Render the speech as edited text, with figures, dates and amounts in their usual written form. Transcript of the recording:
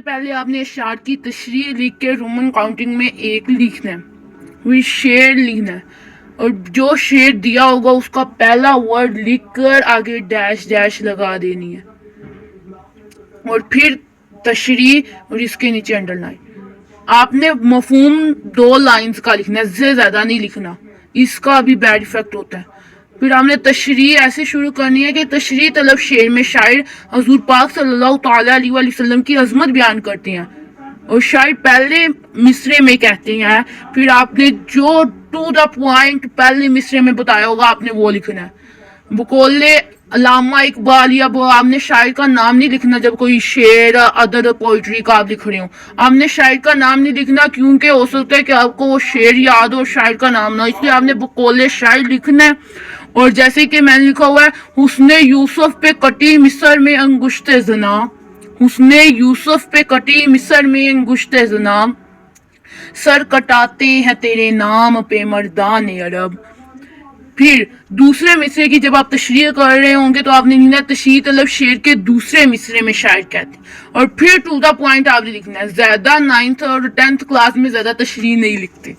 پہلے آپ نے اشعار کی تشریح لکھ کے رومن کاؤنٹنگ میں 1 لکھنا ہے، پھر شعر لکھنا ہے، اور جو شعر دیا ہوگا اس کا پہلا ورڈ لکھ کر آگے ڈیش ڈیش لگا دینی ہے، اور پھر تشریح اور اس کے نیچے انڈر لائن۔ آپ نے مفہوم 2 لائنز کا لکھنا ہے، اس سے زیادہ نہیں لکھنا، اس کا بھی بیڈ افیکٹ ہوتا ہے۔ پھر آپ نے تشریح ایسے شروع کرنی ہے کہ تشریح طلب شعر میں شاعر حضور پاک صلی اللہ تعالیٰ علیہ وآلہ وسلم کی عظمت بیان کرتے ہیں، اور شاعر پہلے مصرے میں کہتے ہیں، پھر آپ نے جو ٹو دا پوائنٹ پہلے مصرے میں بتایا ہوگا آپ نے وہ لکھنا ہے۔ بقول علامہ اقبال یا آپ نے شاعر کا نام نہیں لکھنا جب کوئی شعر ادر پوئٹری کا آپ لکھ رہے ہو، آپ نے شاعر کا نام نہیں لکھنا کیونکہ ہو سکتا ہے کہ آپ کو وہ شعر یاد ہو شاعر کا نام نہ، اس لیے آپ نے بقول شاعر لکھنا ہے۔ اور جیسے کہ میں نے لکھا ہوا ہے، حسن یوسف پہ کٹی مصر میں انگشت زنا، حسن یوسف پہ کٹی مصر میں انگشت زنا، سر کٹاتے ہیں تیرے نام پہ مردان عرب۔ پھر دوسرے مصرے کی جب آپ تشریح کر رہے ہوں گے تو آپ نے لکھنا ہے تشریح طلب شعر کے دوسرے مصرے میں شاعر کہتے ہیں، اور پھر ٹو دا پوائنٹ آپ نے لکھنا ہے۔ زیادہ 9th اور 10th کلاس میں زیادہ تشریح نہیں لکھتے۔